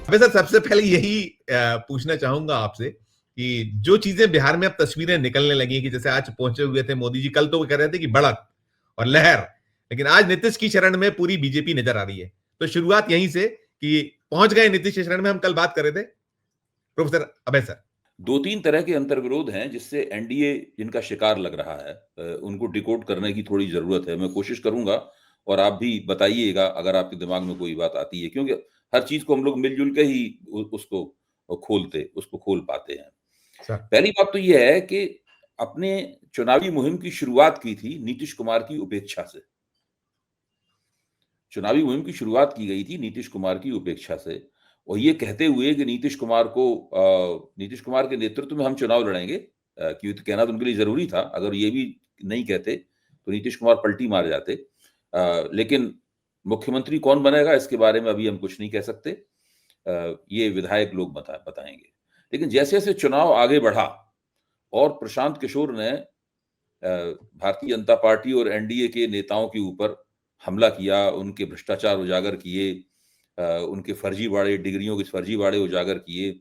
मैं सर सबसे पहले यही पूछना चाहूंगा आपसे कि जो चीजें बिहार में अब तस्वीरें निकलने लगी कि जैसे आज पहुंचे हुए थे मोदी जी, कल तो वो कह रहे थे कि बढ़त और लहर, लेकिन आज नीतीश की शरण में पूरी बीजेपी नजर आ रही है। तो शुरुआत यहीं से कि पहुंच गए नीतीश की शरण में, हम कल बात कर रहे थे प्रोफेसर अभय सर। दो तीन तरह के अंतर्विरोध हैं जिससे एनडीए जिनका शिकार लग रहा है, उनको डिकोड करने की थोड़ी जरूरत है। मैं कोशिश करूंगा और आप भी बताइएगा अगर आपके दिमाग में कोई बात आती है, क्योंकि हर चीज को हम लोग मिलजुल के ही उसको उसको खोल पाते हैं। सर पहली बात तो यह है कि अपने चुनावी मुहिम की शुरुआत की थी नीतीश कुमार की उपेक्षा से। चुनावी मुहिम की शुरुआत की गई थी नीतीश कुमार की उपेक्षा से, और ये कहते हुए कि नीतीश कुमार के नेतृत्व में हम चुनाव लड़ेंगे, क्योंकि कहना तो उनके लिए जरूरी था। अगर ये भी नहीं कहते तो नीतीश कुमार पलटी मार जाते। लेकिन मुख्यमंत्री कौन बनेगा इसके बारे में अभी हम कुछ नहीं कह सकते, ये विधायक लोग बताएंगे। लेकिन जैसे जैसे चुनाव आगे बढ़ा और प्रशांत किशोर ने भारतीय जनता पार्टी और एनडीए के नेताओं के ऊपर हमला किया, उनके भ्रष्टाचार उजागर किए, उनके फर्जीवाड़े, डिग्रियों के फर्जीवाड़े उजागर किए,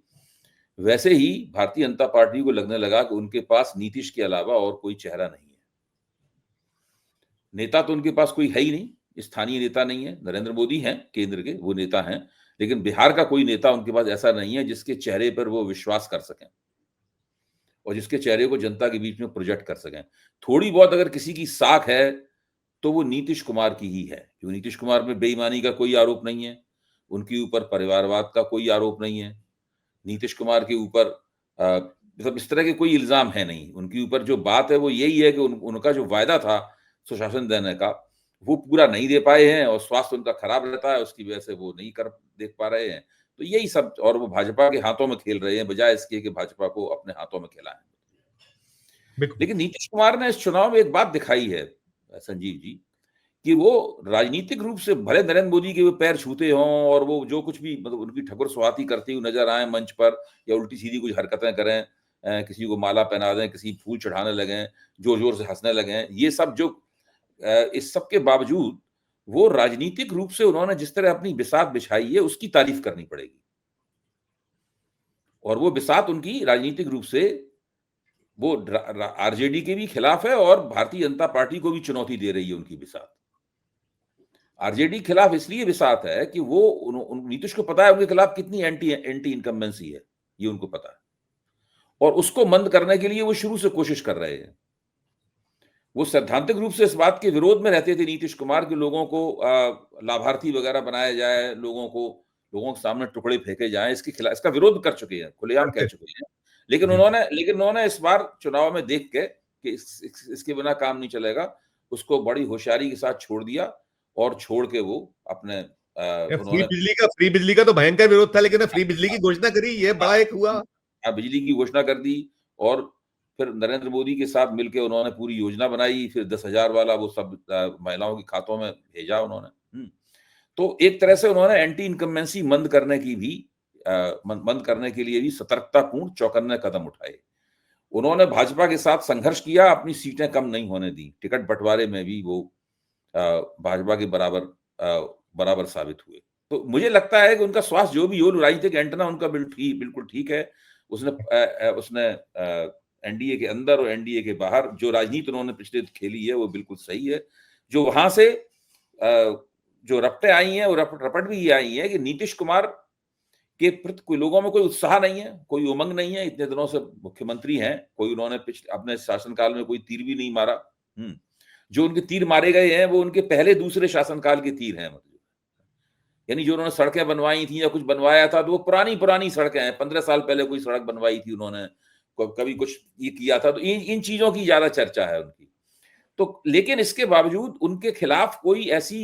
वैसे ही भारतीय जनता पार्टी को लगने लगा कि उनके पास नीतीश के अलावा और कोई चेहरा नहीं है। नेता तो उनके पास कोई है ही नहीं, स्थानीय नेता नहीं है। नरेंद्र मोदी हैं केंद्र के, वो नेता हैं, लेकिन बिहार का कोई नेता उनके पास ऐसा नहीं है जिसके चेहरे पर वो विश्वास कर सकें और जिसके चेहरे को जनता के बीच में प्रोजेक्ट कर सकें। थोड़ी बहुत अगर किसी की साख है तो वो नीतीश कुमार की ही है, क्योंकि नीतीश कुमार में बेईमानी का कोई आरोप नहीं है, उनके ऊपर परिवारवाद का कोई आरोप नहीं है, नीतीश कुमार के ऊपर मतलब इस तरह के कोई इल्जाम है नहीं। उनके ऊपर जो बात है वो यही है कि उनका जो वायदा था सुशासन देने का, वो पूरा नहीं दे पाए हैं, और स्वास्थ्य उनका खराब रहता है, उसकी वजह से वो नहीं कर देख पा रहे हैं। तो यही सब, और वो भाजपा के हाथों में खेल रहे हैं बजाय इसके कि भाजपा को अपने हाथों में खेलाएं। बिल्कुल। लेकिन नीतीश कुमार ने इस चुनाव में एक बात दिखाई है संजीव जी, कि वो राजनीतिक रूप से भले नरेंद्र मोदी के वो पैर छूते हों और वो जो कुछ भी मतलब उनकी ठकुर स्वाती करती हुई नजर आए मंच पर, या उल्टी सीधी कुछ हरकतें करें, किसी को माला पहना दें, किसी फूल चढ़ाने लगें, जोर जोर से हंसने लगें, ये सब जो इस सब के बावजूद वो राजनीतिक रूप से उन्होंने जिस तरह अपनी बिसात बिछाई है उसकी तारीफ करनी पड़ेगी। और वो बिसात उनकी राजनीतिक रूप से वो आरजेडी के भी खिलाफ है और भारतीय जनता पार्टी को भी चुनौती दे रही है उनकी बिसात। आरजेडी खिलाफ इसलिए बिसात है कि वो नीतीश को पता है उनके खिलाफ कितनी एंटी एंटी इनकम्बेंसी है, ये उनको पता है, और उसको मंद करने के लिए वो शुरू से कोशिश कर रहे हैं। वो सैद्धांतिक रूप से इस बात के विरोध में रहते थे नीतीश कुमार के, लोगों को लाभार्थी वगैरह बनाया जाए, लोगों के सामने टुकड़े फेंके जाए, इसके खिलाफ इसका विरोध कर चुके हैं, खुलेआम कह चुके हैं। लेकिन उन्होंने इस बार चुनाव में देख के कि इसके बिना काम नहीं चलेगा, उसको बड़ी होशियारी के साथ छोड़ दिया, और छोड़ के वो अपने उन्होंने फ्री बिजली का तो भयंकर विरोध था, लेकिन फ्री बिजली की घोषणा करी, ये बड़ा एक हुआ। बिजली की घोषणा कर दी, और फिर नरेंद्र मोदी के साथ मिलकर उन्होंने पूरी योजना बनाई, फिर 10,000 वाला वो सब महिलाओं के खातों में भेजा उन्होंने। तो एक तरह से उन्होंने एंटी इनकम्बेंसी मंद करने की भी मंद करने के लिए भी सतर्कतापूर्ण चौकन्ने कदम उठाए। उन्होंने भाजपा के साथ संघर्ष किया, अपनी सीटें कम नहीं होने दी, टिकट बंटवारे में भी वो भाजपा के बराबर साबित हुए। तो मुझे लगता है कि उनका स्वास्थ्य जो भी हो, राजनीतिक एंटेना उनका बिल्कुल ठीक है। उसने एनडीए के अंदर और एनडीए के बाहर जो राजनीति उन्होंने पिछले खेली है वो बिल्कुल सही है। जो वहां से जो रपटें आई हैं, वो रपट भी ये आई है कि नीतीश कुमार के प्रति कोई लोगों में कोई उत्साह नहीं है, कोई उमंग नहीं है। इतने दिनों से मुख्यमंत्री हैं, कोई उन्होंने अपने शासनकाल में कोई तीर भी नहीं मारा। जो उनके तीर मारे गए हैं वो उनके पहले दूसरे शासनकाल के तीर हैं, मतलब यानी जो उन्होंने सड़कें बनवाई थी या कुछ बनवाया था तो वो पुरानी सड़कें हैं, 15 साल पहले कोई सड़क बनवाई थी उन्होंने, कभी कुछ ये किया था। तो इन चीजों की ज्यादा चर्चा है उनकी। तो लेकिन इसके बावजूद उनके खिलाफ कोई ऐसी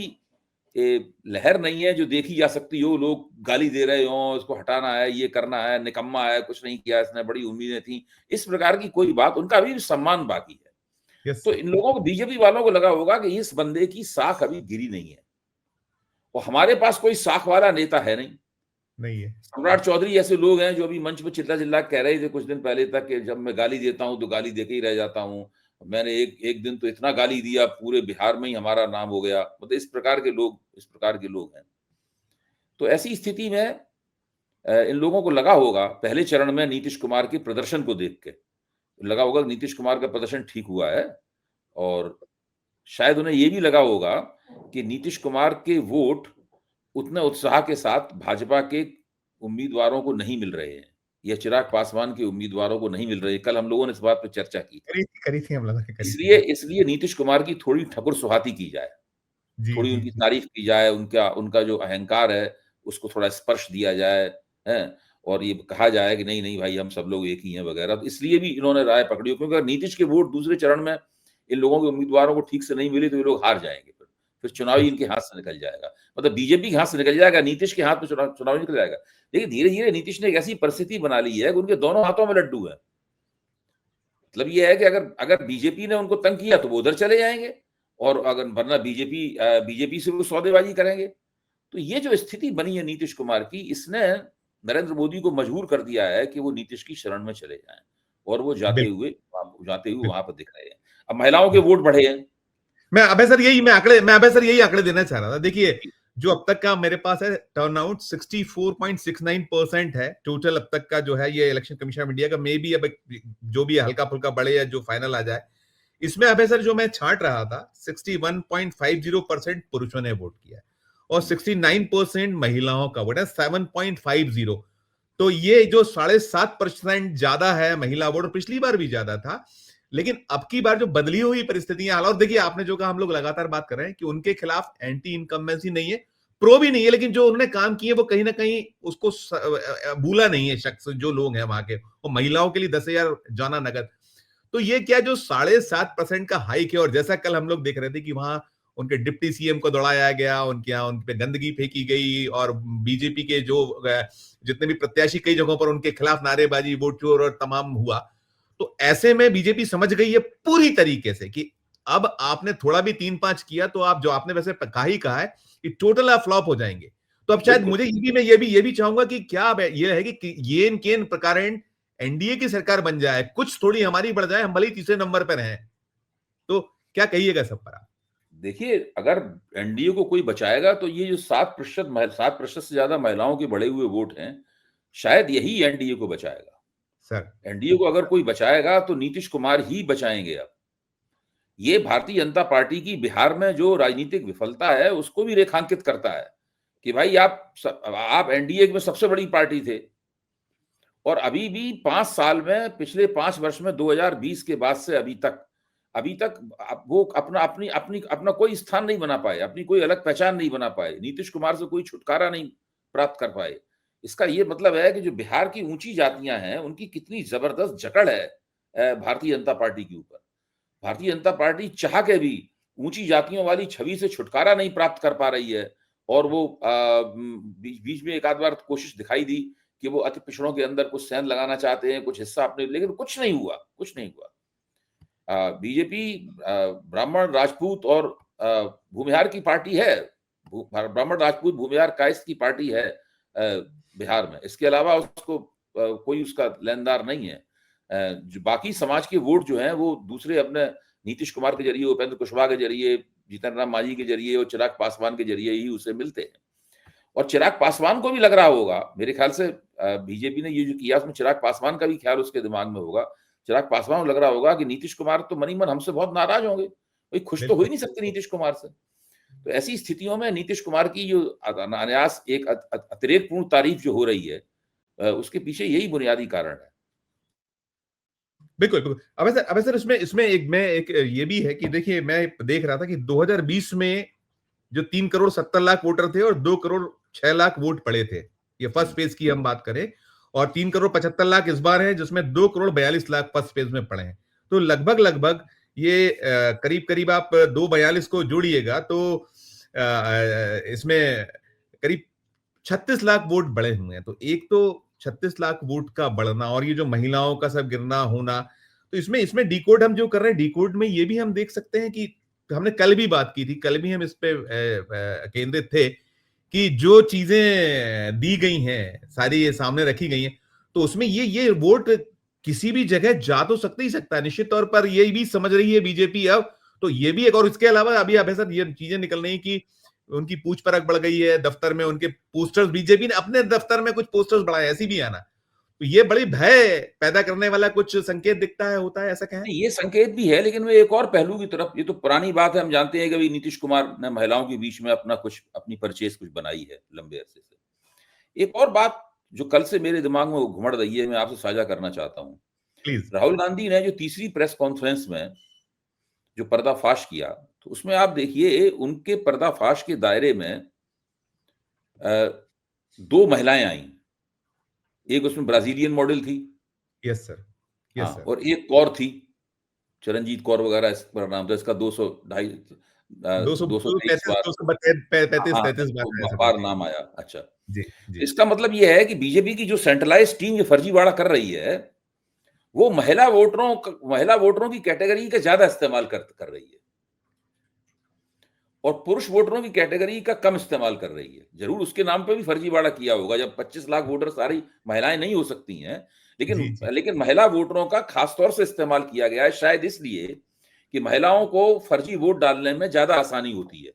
लहर नहीं है जो देखी जा सकती हो, लोग गाली दे रहे हो, इसको हटाना है, ये करना है, निकम्मा है, कुछ नहीं किया इसने, बड़ी उम्मीदें थी, इस प्रकार की कोई बात। उनका अभी भी सम्मान बाकी है। तो इन लोगों को, बीजेपी वालों को लगा होगा कि इस बंदे की साख अभी गिरी नहीं है, और हमारे पास कोई साख वाला नेता है नहीं है। सम्राट चौधरी ऐसे लोग हैं जो अभी मंच पर चिल्ला चिल्ला कह रहे थे कुछ दिन पहले तक कि जब मैं गाली देता हूं तो गाली देके ही रह जाता हूं, मैंने एक दिन तो इतना गाली दिया पूरे बिहार में ही हमारा नाम हो गया। मतलब इस प्रकार के लोग हैं। तो ऐसी स्थिति में इन लोगों को लगा होगा पहले चरण में नीतीश कुमार के प्रदर्शन को देख के, लगा होगा कि नीतीश कुमार का प्रदर्शन ठीक हुआ है, और शायद उन्हें ये भी लगा होगा कि नीतीश कुमार के वोट उतने उत्साह के साथ भाजपा के उम्मीदवारों को नहीं मिल रहे हैं, या चिराग पासवान के उम्मीदवारों को नहीं मिल रहे हैं। कल हम लोगों ने इस बात पे चर्चा की थी। करी थी हम लोगों ने, करी इसलिए थी। इसलिए नीतीश कुमार की थोड़ी ठकुर सुहाती की जाए, जी, थोड़ी जी, उनकी जी। तारीफ की जाए, उनका उनका जो अहंकार है उसको थोड़ा स्पर्श दिया जाए, हैं? और ये कहा जाए कि नहीं, नहीं भाई हम सब लोग एक ही हैं वगैरह। तो इसलिए भी इन्होंने राय पकड़ी हो, क्योंकि अगर नीतीश के वोट दूसरे चरण में इन लोगों के उम्मीदवारों को ठीक से नहीं मिले तो ये लोग हार जाएँगे फिर चुनाव ही इनके हाथ से निकल जाएगा। मतलब बीजेपी के हाथ से निकल जाएगा, नीतीश के हाथ में चुनाव निकल जाएगा। लेकिन धीरे-धीरे नीतीश ने एक ऐसी परिस्थिति बना ली है कि उनके दोनों हाथों में लड्डू है। मतलब ये है कि अगर अगर बीजेपी ने उनको तंग किया तो वो उधर चले जाएँगे, और अगर वरना बीजेपी से वो सौदेबाजी करेंगे। तो ये जो स्थिति बनी है नीतीश कुमार की, इसने नरेंद्र मोदी को मजबूर कर दिया है कि वो नीतीश की शरण में चले जाएँ, और वो बिल्कुल, जाते हुए वहाँ बिल्कुल। पर दिख रहे हैं। अब महिलाओं के वोट बढ़े हैं। मैं अभय सर यही आंकड़े देना चाह रहा था। देखिए, जो अब तक का मेरे पास है टर्नआउट 64.69% है टोटल अब तक का, जो है ये इलेक्शन कमीशन ऑफ इंडिया का। मे बी अब जो भी हल्का फुल्का बढ़े या जो फाइनल आ जाए। इसमें अभय सर जो मैं छांट रहा था, 61.50% पुरुषों ने वोट किया और 69% महिलाओं का वोट है, 7.50। तो ये जो 7.5% ज्यादा है महिला वोट, पिछली बार भी ज्यादा था। लेकिन अब की बार जो बदली हुई परिस्थितियां हाल, और देखिए आपने जो कहा, हम लोग लगातार बात कर रहे हैं कि उनके खिलाफ एंटी इनकम्बेंसी नहीं है, प्रो भी नहीं है, लेकिन जो उन्होंने काम किए वो कहीं ना कहीं उसको भूला नहीं है शख्स, जो लोग हैं वहां के। वो महिलाओं के लिए 10,000 जाना नगद। तो ये क्या जो 7.5% का हाइक है, और जैसा कल हम लोग देख रहे थे कि वहां उनके डिप्टी सीएम को दौड़ाया गया, उनके यहाँ उन पे गंदगी फेंकी गई, और बीजेपी के जो जितने भी प्रत्याशी कई जगहों पर उनके खिलाफ नारेबाजी, वोट चोर और तमाम हुआ। तो ऐसे में बीजेपी समझ गई है पूरी तरीके से कि अब आपने थोड़ा भी 3-5 किया तो आप, जो आपने वैसे कहा है कि टोटल आप फ्लॉप हो जाएंगे। तो अब शायद बिल्कुल। मुझे ये भी चाहूंगा कि क्या अब ये है कि येन केन प्रकार एनडीए की सरकार बन जाए, कुछ थोड़ी हमारी बढ़ जाए, हम भले ही तीसरे नंबर पर हैं। तो क्या कहिएगा सब पर आप? देखिए, अगर एनडीए को कोई बचाएगा तो ये जो 7% से ज्यादा महिलाओं के बढ़े हुए वोट हैं, शायद यही एनडीए को बचाएगा। सर, एनडीए को अगर कोई बचाएगा तो नीतीश कुमार ही बचाएंगे अब। ये भारतीय जनता पार्टी की बिहार में जो राजनीतिक विफलता है उसको भी रेखांकित करता है कि भाई आप एनडीए में सबसे बड़ी पार्टी थे, और अभी भी 5 साल में, पिछले 5 वर्ष में, 2020 के बाद से अभी तक वो अपना कोई स्थान नहीं बना पाए, अपनी कोई अलग पहचान नहीं बना पाए, नीतीश कुमार से कोई छुटकारा नहीं प्राप्त कर पाए। इसका ये मतलब है कि जो बिहार की ऊंची जातियां हैं उनकी कितनी जबरदस्त जकड़ है भारतीय जनता पार्टी के ऊपर। भारतीय जनता पार्टी चाह के भी ऊंची जातियों वाली छवि से छुटकारा नहीं प्राप्त कर पा रही है, और वो बीच बीच में एक आध बार कोशिश दिखाई दी कि वो अति पिछड़ों के अंदर कुछ सेंध लगाना चाहते हैं, कुछ हिस्सा अपने, लेकिन कुछ नहीं हुआ, कुछ नहीं हुआ। बीजेपी ब्राह्मण, राजपूत और भूमिहार की पार्टी है। ब्राह्मण, राजपूत, भूमिहार, कायस्थ की पार्टी है बिहार में। इसके अलावा उसको कोई उसका लेनदार नहीं है। जो बाकी समाज के वोट जो हैं वो दूसरे अपने नीतीश कुमार के जरिए, उपेंद्र कुशवाहा के जरिए, जीतन राम मांझी के जरिए और चिराग पासवान के जरिए ही उसे मिलते हैं। और चिराग पासवान को भी लग रहा होगा, मेरे ख्याल से बीजेपी ने ये जो किया उसमें चिराग पासवान का भी ख्याल उसके दिमाग में होगा। चिराग पासवान को लग रहा होगा कि नीतीश कुमार तो मनी मन हमसे बहुत नाराज होंगे, भाई खुश तो हो ही बिल्कुल। नहीं सकते नीतीश कुमार से। तो ऐसी स्थितियों में नीतीश कुमार की जो अनायास एक अतिरेकपूर्ण तारीफ जो हो रही है, उसके पीछे यही बुनियादी कारण है। बिल्कुल, बिल्कुल। अबे सर इसमें इसमें एक ये भी है कि देखिए, मैं देख रहा था कि 2020 में जो 3 करोड़ 70 लाख वोटर थे और 2 करोड़ 6 लाख वोट पड़े थे। ये फर्स्ट फेज की हम बात करें, और 3 करोड़ 75 लाख इस बार है, जिसमें 2 करोड़ 42 लाख फर्स्ट फेज में पड़े हैं। तो लगभग लगभग ये करीब करीब आप 242 को जोड़िएगा तो इसमें करीब 36 लाख वोट बढ़े हुए हैं। तो एक तो 36 लाख वोट का बढ़ना, और ये जो महिलाओं का सब गिरना होना, तो इसमें इसमें डिकोड हम जो कर रहे हैं, डिकोड में ये भी हम देख सकते हैं कि हमने कल भी बात की थी, कल भी हम इस पे केंद्रित थे कि जो चीजें दी गई हैं सारी ये सामने रखी गई हैं, तो उसमें ये वोट किसी भी जगह जा तो सकते ही सकता है। निश्चित तौर पर ये भी समझ रही है बीजेपी अब। तो ये भी एक, और इसके अलावा अभी अभय सर ये चीजें निकल रही कि उनकी पूछ परख बढ़ गई है, दफ्तर में उनके पोस्टर्स, बीजेपी ने अपने दफ्तर में कुछ पोस्टर्स बढ़ाए, ऐसी भी आना, तो ये बड़ी भय पैदा करने वाला कुछ संकेत दिखता है, होता है, ऐसा कहें? नहीं, ये संकेत भी है, लेकिन मैं एक और पहलू की तरफ, ये तो पुरानी बात है, हम जानते हैं कि अभी नीतीश कुमार ने महिलाओं के बीच में अपनी परचेज कुछ बनाई है लंबे अरसे से। एक और बात जो कल से मेरे दिमाग में घुमड़ रही है, मैं आपसे साझा करना चाहता हूँ। प्लीज। राहुल गांधी ने जो तीसरी प्रेस कॉन्फ्रेंस में जो पर्दाफाश किया, तो उसमें आप देखिए उनके पर्दाफाश के दायरे में 2 महिलाएं आईं। एक उसमें ब्राजीलियन मॉडल थी, यस सर, यस हाँ, सर। और एक और थी, चरणजीत कौर वगैरह इसका नाम था, इसका 200 ढाई 223 235 बार, 235 हाँ, 33 बार तो आया सर। बार जी, नाम आया। अच्छा, जी, तो जी। इसका मतलब ये है कि बीजेपी की जो सेंट्रलाइज्ड टीम ये फर्जीवाड़ा कर रही है, वो महिला वोटरों की कैटेगरी का ज्यादा इस्तेमाल कर रही है और पुरुष वोटरों की कैटेगरी का कम इस्तेमाल कर रही है। जरूर उसके नाम पे भी फर्जीवाड़ा किया होगा, जब 25 लाख वोटर सारी महिलाएं नहीं हो सकती हैं, लेकिन जी, जी। लेकिन महिला वोटरों का खास तौर से इस्तेमाल किया गया है, शायद इसलिए कि महिलाओं को फर्जी वोट डालने में ज्यादा आसानी होती है,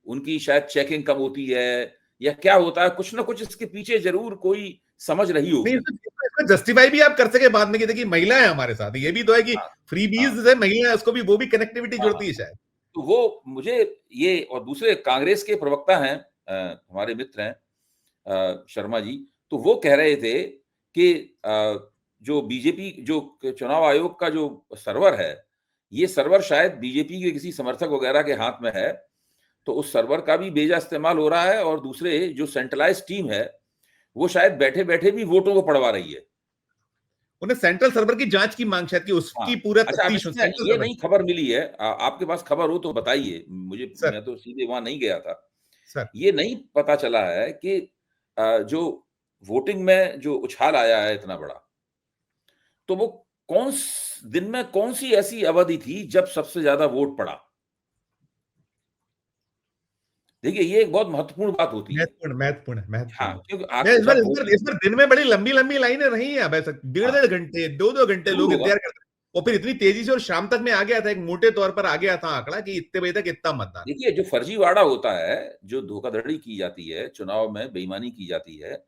उनकी शायद चेकिंग कम होती है, या क्या होता है, कुछ ना कुछ इसके पीछे जरूर कोई समझ रही नहीं, होगी। इसको जस्टिफाई भी आप कर सके बाद में कि देखिए महिला है हमारे साथ, ये भी तो है कि हाँ, हाँ, फ्रीबीज से महिला है, उसको भी, वो भी कनेक्टिविटी हाँ, जुड़ती है शायद। तो वो मुझे ये, और दूसरे कांग्रेस के प्रवक्ता हैं, हमारे मित्र हैं शर्मा जी, तो वो कह रहे थे कि जो बीजेपी जो चुनाव आयोग का जो सर्वर है, ये सर्वर शायद बीजेपी के किसी समर्थक वगैरह के हाथ में है, तो उस सर्वर का भी बेजा इस्तेमाल हो रहा है, और दूसरे जो सेंट्रलाइज्ड टीम है, वो शायद बैठे-बैठे भी वोटों को पढ़वा रही है। उन्हें सेंट्रल सर्वर की जांच की मांग शायद, कि हाँ, उसकी पूरा अच्छा, अब तफ्तीश हो इसमें सेंट्रल ये सर्वर नई की। खबर मिली है, आपके पास खबर हो तो बताइए मुझे, सर, मैं तो सीधे वहां नहीं गया था। सर। ये नहीं पता चला है कि जो वोटिंग में जो उछाल आया है इतना बड़ा, तो वो दिन में कौन सी ऐसी अवधि थी जब सबसे ज्यादा वोट पड़ा। देखिए, ये एक बहुत महत्वपूर्ण बात होती है। महत्वपूर्ण, महत्वपूर्ण, हाँ, महत्वपूर्ण। क्योंकि मैं जब वोटिंग, इस बार दिन में बड़ी लंबी लाइनें रही हैं, अब ऐसा डेढ़ हाँ, डेढ़ घंटे, 2 घंटे जरूर लोग होगा। इंतजार करते हैं, और फिर इतनी तेजी से, और शाम तक में आ गया था, एक मोटे तौर पर आ गया था आंकड़ा कि इतने बजे तक इतना मतदान। देखिए, जो फर्जीवाड़ा होता है, जो धोखाधड़ी की जाती है, चुनाव में बेईमानी की जाती है,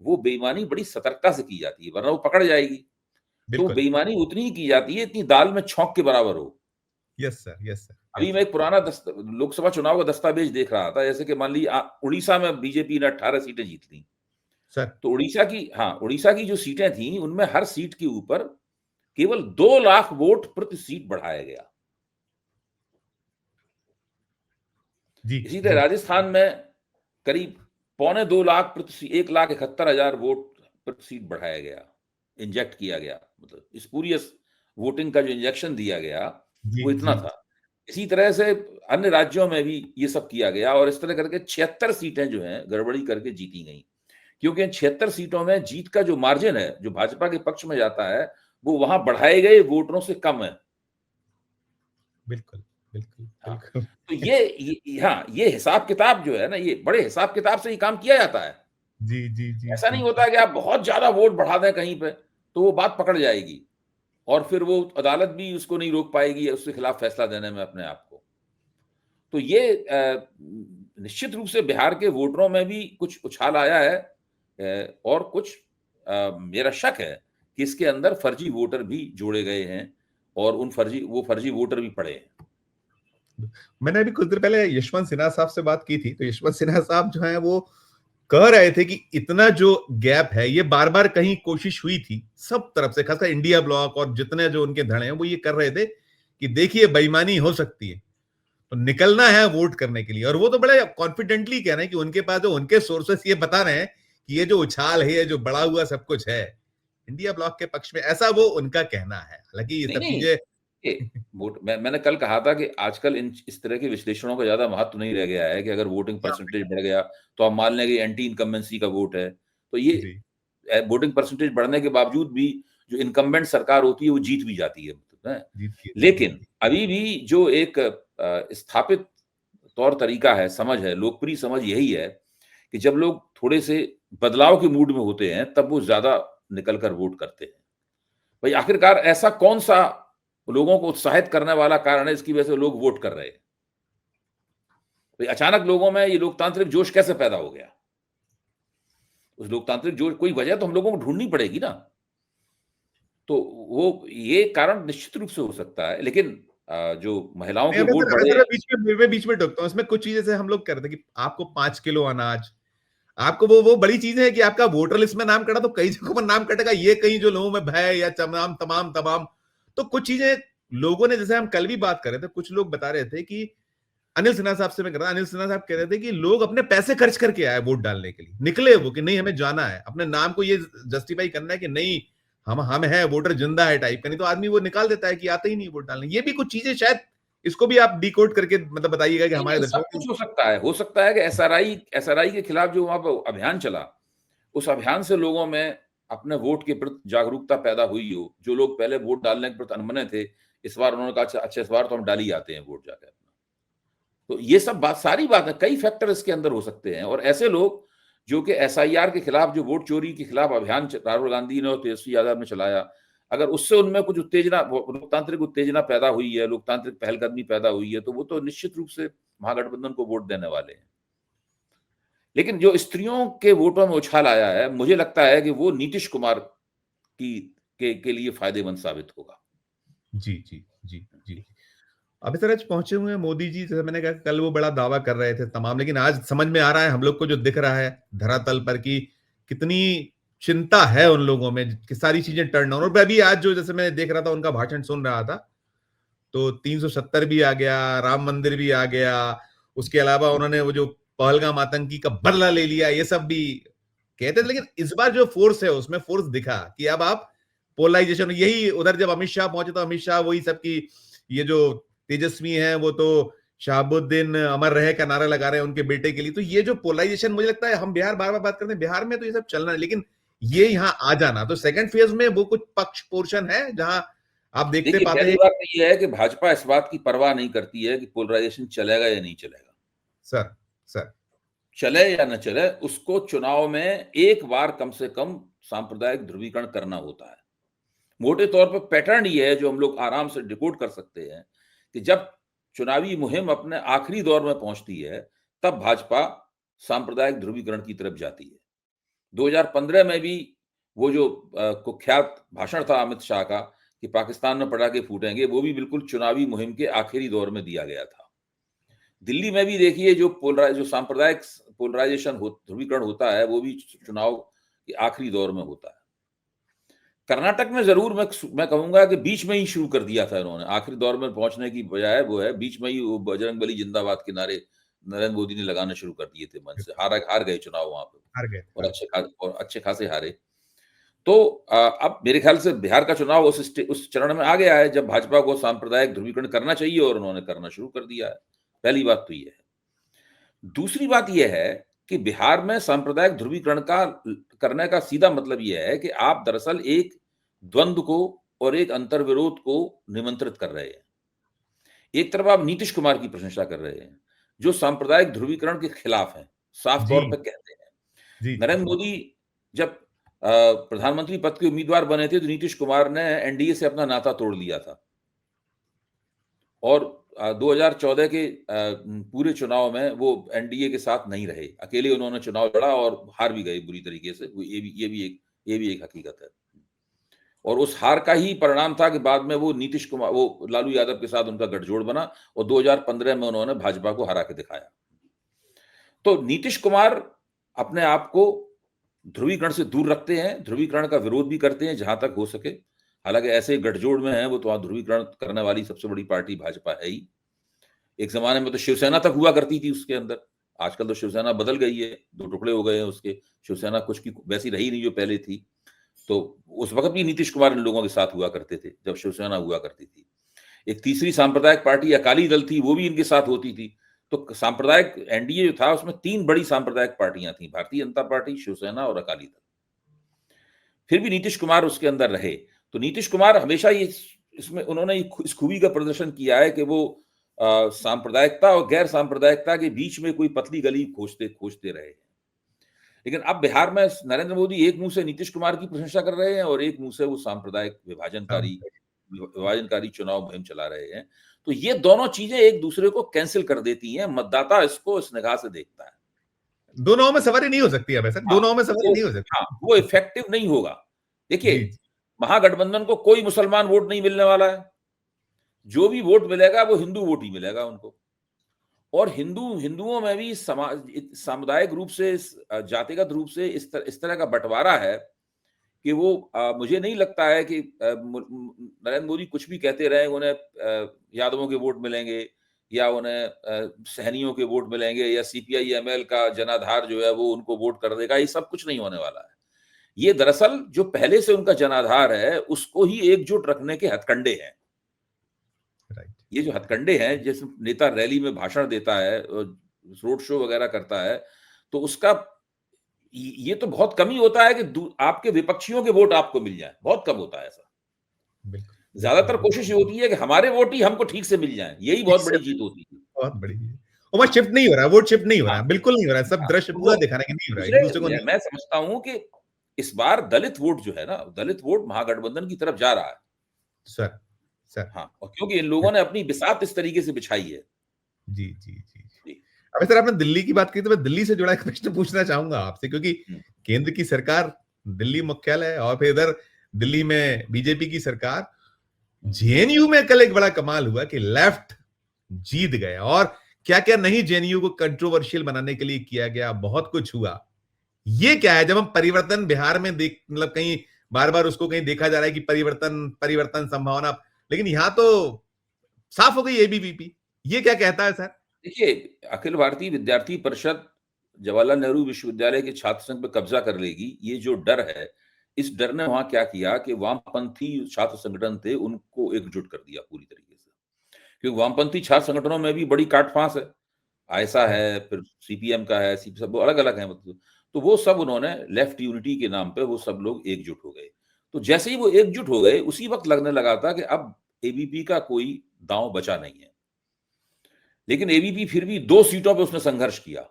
वो बेईमानी बड़ी सतर्कता से की जाती है, वरना वो पकड़ जाएगी। तो बिल्कुल। बेईमानी उतनी ही की जाती है, इतनी दाल में छौंक के बराबर हो। यस सर, यस सर, अभी यस मैं सर। एक पुराना लोकसभा चुनाव का दस्तावेज देख रहा था, जैसे कि मान लीजिए उड़ीसा में बीजेपी ने 18 सीटें जीत ली। सर। तो उड़ीसा की जो सीटें थी, उनमें हर सीट के ऊपर केवल 2 लाख वोट प्रति सीट बढ़ाया गया। जी, इसी तरह जी। राजस्थान में करीब पौने 2 लाख 1,71,000 वोट प्रति सीट बढ़ाया गया, इंजेक्ट किया गया, मतलब इस पूरी वोटिंग का जो इंजेक्शन दिया गया, जी, वो इतना जी। था। इसी तरह से अन्य राज्यों में भी ये सब किया गया, और इस तरह करके 76 सीटें जो हैं गड़बड़ी करके जीती गई, क्योंकि इन 76 सीटों में जीत का जो मार्जिन है, जो भाजपा के पक्ष में जाता है, वो वहां बढ़ाए गए वोटरों से कम है। बिल्कुल, बिल्कुल, हाँ, बिल्कुल। तो हाँ, ये हिसाब किताब जो है ना, ये बड़े हिसाब किताब से ही काम किया जाता है। जी, जी, जी, ऐसा जी, नहीं जी। होता कि आप बहुत ज्यादा वोट बढ़ा दें कहीं पे, तो वो बात पकड़ जाएगी, और फिर वो अदालत भी उसको नहीं रोक पाएगी उसके खिलाफ फैसला देने में अपने आप को। तो ये निश्चित रूप से बिहार के वोटरों में भी कुछ उछाल आया है, और कुछ मेरा शक है कि इसके अंदर फर्जी वोटर भी जोड़े गए हैं, और वो फर्जी वोटर भी पड़े हैं। मैंने अभी कुछ देर पहले यशवंत सिन्हा साहब से बात की थी, तो यशवंत सिन्हा साहब जो हैं वो कह रहे थे कि इतना जो गैप है, ये बार-बार कहीं कोशिश हुई थी सब तरफ से, खासकर इंडिया ब्लॉक और जितने जो उनके धड़े हैं, वो ये कर रहे थे कि देखिए बेईमानी हो सकती है, तो निकलना है वोट करने के लिए। और वो तो बड़े कॉन्फिडेंटली कह रहे हैं कि उनके पास जो उनके सोर्सेस ये बता रहे हैं कि ये जो उछाल है, ये जो बढ़ा हुआ सब कुछ है, इंडिया ब्लॉक के पक्ष में, ऐसा वो उनका कहना है। हालांकि ये नहीं, सब नहीं, चीजें। ये मैंने कल कहा था कि आजकल इस तरह के विश्लेषणों का ज्यादा महत्व नहीं रह गया है, कि अगर वोटिंग परसेंटेज बढ़ गया तो आप मान लें कि एंटी इनकम्बेंसी का वोट है, तो ये जी, वोटिंग परसेंटेज बढ़ने के बावजूद भी जो इनकम्बेंट सरकार होती है वो जीत भी जाती है, मतलब है। जीत लेकिन की। अभी भी जो एक स्थापित तौर तरीका है, समझ है, लोकप्रिय समझ यही है कि जब लोग थोड़े से बदलाव के मूड में होते हैं, तब वो ज्यादा निकल कर वोट करते हैं। भाई, आखिरकार ऐसा कौन सा लोगों को उत्साहित करने वाला कारण है इसकी वजह से लोग वोट कर रहे हैं? तो अचानक लोगों में ये लोकतांत्रिक जोश कैसे पैदा हो गया? उस लोकतांत्रिक जोश कोई वजह तो हम लोगों को ढूंढनी पड़ेगी ना। तो वो ये कारण निश्चित रूप से हो सकता है, लेकिन जो महिलाओं के नहीं, वोट अभी बढ़े सर हैं। बीच में टोकता हूँ, इसमें कुछ चीजें से हम लोग कर रहे थे कि आपको 5 किलो अनाज, आपको वो बड़ी चीज है कि आपका वोटर लिस्ट में नाम कटा तो कई जगहों पर नाम कटेगा, ये कहीं जो लोगों में भय या तमाम तमाम तमाम। तो कुछ चीजें लोगों ने, जैसे हम कल भी बात कर रहे थे, कुछ लोग बता रहे थे कि अनिल सिन्हा साहब से मैं कर रहा, अनिल सिन्हा साहब कह रहे थे कि लोग अपने पैसे खर्च करके आए वोट डालने के लिए, निकले वो कि नहीं हमें जाना है, अपने नाम को ये जस्टिफाई करना है कि नहीं हम है, वोटर जिंदा है टाइप का, नहीं तो आदमी वो निकाल देता है कि आता ही नहीं वोट डालने। ये भी कुछ चीजें शायद, इसको भी आप डिकोड करके मतलब बताइएगा कि नहीं, हमारे नहीं, दर्शकों सब कुछ हो सकता है। हो सकता है कि एसआरआई के खिलाफ जो वहां पर अभियान चला, उस अभियान से लोगों में अपने वोट के प्रति जागरूकता पैदा हुई हो। जो लोग पहले वोट डालने के प्रति अनमने थे, इस बार उन्होंने कहा अच्छा इस बार तो हम डाल ही आते हैं वोट जाकर अपना। तो ये सब बात, सारी बातें, कई फैक्टर इसके अंदर हो सकते हैं। और ऐसे लोग जो कि एसआईआर के खिलाफ, जो वोट चोरी के खिलाफ अभियान राहुल गांधी ने और तेजस्वी यादव ने चलाया, अगर उससे उनमें कुछ उत्तेजना, लोकतांत्रिक उत्तेजना पैदा हुई है, लोकतांत्रिक पहलकदमी पैदा हुई है, तो वो तो निश्चित रूप से महागठबंधन को वोट देने वाले हैं। लेकिन जो स्त्रियों के वोटों में उछाल आया है, मुझे लगता है कि वो नीतीश कुमार के लिए फायदेमंद साबित होगा। जी जी जी जी। अभी सर आज पहुंचे हुए हैं मोदी जी, जैसे मैंने कहा कल वो बड़ा दावा कर रहे थे तमाम, लेकिन आज समझ में आ रहा है हम लोग को, जो दिख रहा है धरातल पर, कि कितनी चिंता है उन लोगों में कि सारी चीजें टर्न डाउन। और मैं भी आज जो, जैसे मैं देख रहा था उनका भाषण सुन रहा था, तो 370 भी आ गया, राम मंदिर भी आ गया, उसके अलावा उन्होंने वो जो पहलगाम आतंकी का बदला ले लिया, ये सब भी कहते थे। लेकिन इस बार जो फोर्स है उसमें फोर्स दिखा कि अब आप पोलराइजेशन, यही उधर जब अमित शाह पहुंचे तो अमित शाह वही सब की, ये जो तेजस्वी हैं वो तो शहाबुद्दीन अमर रहे का नारा लगा रहे हैं उनके बेटे के लिए। तो ये जो पोलराइजेशन, मुझे लगता है हम बिहार बार बार बात करते हैं, बिहार में तो ये सब चलना है, लेकिन ये यहाँ आ जाना, तो सेकंड फेज में वो कुछ पक्ष पोर्शन है जहां आप देखते देखिए, पाते पहली हैं। बात तो ये है कि भाजपा इस बात की परवाह नहीं करती है कि पोलराइजेशन चलेगा या नहीं चलेगा। सर सर चले या न चले, उसको चुनाव में एक बार कम से कम सांप्रदायिक ध्रुवीकरण करना होता है। मोटे तौर पर पैटर्न ये है जो हम लोग आराम से डिकोड कर सकते हैं कि जब चुनावी मुहिम अपने आखिरी दौर में पहुंचती है, तब भाजपा सांप्रदायिक ध्रुवीकरण की तरफ जाती है। 2015 में भी वो जो कुख्यात भाषण था अमित शाह का कि पाकिस्तान में पटाखे फूटेंगे, वो भी बिल्कुल चुनावी मुहिम के आखिरी दौर में दिया गया था। दिल्ली में भी देखिए, जो सांप्रदायिक पोलराइजेशन ध्रुवीकरण होता है, वो भी चुनाव के आखिरी दौर में होता है। कर्नाटक में जरूर मैं कहूंगा कि बीच में ही शुरू कर दिया था इन्होंने, आखिरी दौर में पहुंचने की बजाय वो है बीच में ही वो बजरंगबली जिंदाबाद के नारे नरेंद्र मोदी ने लगाने शुरू कर दिए थे मन से। हार गए चुनाव वहां पे, हार गए, और हार गए। अच्छे खासे हारे। तो अब मेरे ख्याल से बिहार का चुनाव उस चरण में आ गया है जब भाजपा को सांप्रदायिक ध्रुवीकरण करना चाहिए, और उन्होंने करना शुरू कर दिया है। पहली बात तो ये है। दूसरी बात यह है कि बिहार में सांप्रदायिक ध्रुवीकरण का करने का सीधा मतलब यह है कि आप दरअसल एक द्वंद्व को और एक अंतर्विरोध को निमंत्रित कर रहे हैं। एक तरफ आप नीतीश कुमार की प्रशंसा कर रहे हैं, जो सांप्रदायिक ध्रुवीकरण के खिलाफ हैं, साफ जी तौर पर कहते हैं। जी जी। नरेंद्र मोदी जब प्रधानमंत्री पद के उम्मीदवार बने थे, तो नीतीश कुमार ने एनडीए से अपना नाता तोड़ लिया था, और 2014 के पूरे चुनाव में वो एनडीए के साथ नहीं रहे, अकेले उन्होंने चुनाव लड़ा और हार भी गए बुरी तरीके से। ये भी एक हकीकत है। और उस हार का ही परिणाम था कि बाद में वो नीतीश कुमार, वो लालू यादव के साथ उनका गठजोड़ बना, और 2015 में उन्होंने भाजपा को हरा के दिखाया। तो नीतीश कुमार अपने आप को ध्रुवीकरण से दूर रखते हैं, ध्रुवीकरण का विरोध भी करते हैं जहां तक हो सके। हालांकि ऐसे गठजोड़ में है वो, तो ध्रुवीकरण करने वाली सबसे बड़ी पार्टी भाजपा है ही। एक जमाने में तो शिवसेना तक हुआ करती थी उसके अंदर। आजकल तो शिवसेना बदल गई है, दो टुकड़े हो गए हैं उसके। शिवसेना कुछ की वैसी रही नहीं जो पहले थी। तो उस वक्त भी नीतीश कुमार इन लोगों के साथ हुआ करते थे जब शिवसेना हुआ करती थी। एक तीसरी सांप्रदायिक पार्टी अकाली दल थी, वो भी इनके साथ होती थी। तो सांप्रदायिक एनडीए जो था उसमें 3 बड़ी सांप्रदायिक पार्टियां थी, भारतीय जनता पार्टी, शिवसेना और अकाली दल। फिर भी नीतीश कुमार उसके अंदर रहे। तो नीतीश कुमार हमेशा इसमें उन्होंने इस खूबी का प्रदर्शन किया है कि वो सांप्रदायिकता और गैर सांप्रदायिकता के बीच में कोई पतली गली खोजते रहे। लेकिन अब बिहार में नरेंद्र मोदी एक मुंह से नीतीश कुमार की प्रशंसा कर रहे हैं और एक मुंह से वो सांप्रदायिक विभाजनकारी विभाजनकारी चुनाव मुहिम चला रहे हैं। तो ये दोनों चीजें एक दूसरे को कैंसिल कर देती हैं, मतदाता इसको इस निगाह से देखता है। दो नाव में सवारी नहीं हो सकती है वैसे, दो नाव में सवारी नहीं हो सकती। हाँ, वो इफेक्टिव नहीं होगा। देखिए, जी, महागठबंधन को कोई मुसलमान वोट नहीं मिलने वाला है। जो भी वोट मिलेगा वो हिंदू वोट ही मिलेगा उनको। और हिंदुओं में भी सामुदायिक रूप से, जातिगत रूप से इस तरह का बंटवारा है कि वो मुझे नहीं लगता है कि नरेंद्र मोदी कुछ भी कहते रहे उन्हें यादवों के वोट मिलेंगे या उन्हें सहनियों के वोट मिलेंगे या सीपीआई एमएल का जनाधार जो है वो उनको वोट कर देगा। ये सब कुछ नहीं होने वाला है। ये दरअसल जो पहले से उनका जनाधार है उसको ही एकजुट रखने के हथकंडे हैं। राइट। ये जो हथकंडे हैं, जैसे नेता रैली में भाषण देता है, रोड शो वगैरह करता है, तो उसका ये तो बहुत कम ही होता है कि आपके विपक्षियों के वोट आपको मिल जाए, बहुत कम होता है ऐसा। बिल्कुल। ज्यादातर कोशिश ये होती है कि हमारे वोट ही हमको ठीक से मिल जाए, यही बहुत बड़ी जीत होती है। बहुत बड़ी है। और वहाँ शिफ्ट नहीं हो रहा है, वोट शिफ्ट नहीं हो रहा है, बिल्कुल नहीं हो रहा है। सब हाँ, दृश्य तो पूरा वो दिखा रहे हैं कि नहीं हो रहा है, एक दूसरे को नहीं। मैं समझता हूं कि इस बार दलित वोट जो है ना, दलित वोट महागठबंधन की तरफ जा रहा है। Sir, sir. हाँ, और क्योंकि इन लोगों ने अपनी बिसात इस तरीके से बिछाई है। जी, जी, जी। जी। अब सर आपने दिल्ली की बात की तो मैं दिल्ली से जुड़ा एक प्रश्न पूछना चाहूंगा आपसे, क्योंकि केंद्र की सरकार दिल्ली मुख्यालय और फिर इधर दिल्ली में बीजेपी की सरकार। जेएनयू में कल एक बड़ा कमाल हुआ कि लेफ्ट जीत गया और क्या क्या नहीं जेएनयू को कंट्रोवर्शियल बनाने के लिए किया गया, बहुत कुछ हुआ। ये क्या है? जब हम परिवर्तन बिहार में देख, मतलब कहीं बार बार उसको कहीं देखा जा रहा है कि परिवर्तन परिवर्तन संभावना, लेकिन यहां तो साफ हो गई एबीवीपी। ये क्या कहता है सर? देखिए, अखिल भारतीय विद्यार्थी परिषद जवाहरलाल नेहरू विश्वविद्यालय के छात्र संघ पे कब्जा कर लेगी, ये जो डर है, इस डर ने वहां क्या किया कि वामपंथी छात्र संगठन थे उनको एकजुट कर दिया पूरी तरीके से। क्योंकि वामपंथी छात्र संगठनों में भी बड़ी काट फांस है, आयसा है, फिर सीपीएम का है, सब अलग अलग है, मतलब तो वो सब उन्होंने लेफ्ट यूनिटी के नाम पे वो सब लोग एकजुट हो गए। तो जैसे ही वो एकजुट हो गए, उसी वक्त लगने लगा था कि अब एबीपी का कोई दांव बचा नहीं है। लेकिन एबीपी फिर भी 2 सीटों पे उसने संघर्ष किया।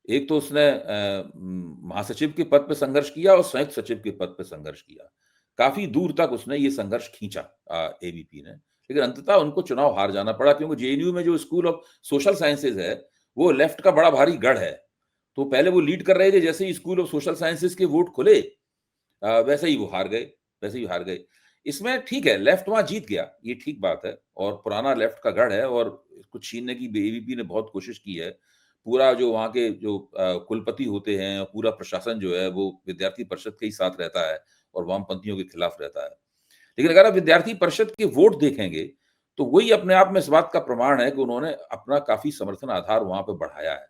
एक तो उसने महासचिव के पद पे संघर्ष किया और संयुक्त सचिव के पद पे संघर्ष किया। काफ़ी दूर तक उसने ये संघर्ष खींचा एबीपी ने। लेकिन अंततः उनको चुनाव हार जाना पड़ा, क्योंकि जेएनयू में जो स्कूल ऑफ सोशल साइंसेज़ है, वो लेफ्ट का बड़ा भारी गढ़ है। तो पहले वो लीड कर रहे थे, जैसे ही स्कूल ऑफ सोशल साइंसेज़ के वोट खुले, वैसे ही वो हार गए, वैसे ही हार गए। इसमें ठीक है, लेफ्ट वहाँ जीत गया, ये ठीक बात है, और पुराना लेफ्ट का गढ़ है और इसको छीनने की एबीपी ने बहुत कोशिश की है। पूरा जो वहाँ के जो कुलपति होते हैं, पूरा प्रशासन जो है वो विद्यार्थी परिषद के ही साथ रहता है और वामपंथियों के खिलाफ रहता है। लेकिन अगर आप विद्यार्थी परिषद के वोट देखेंगे, तो वही अपने आप में इस बात का प्रमाण है कि उन्होंने अपना काफ़ी समर्थन आधार वहाँ पे बढ़ाया है।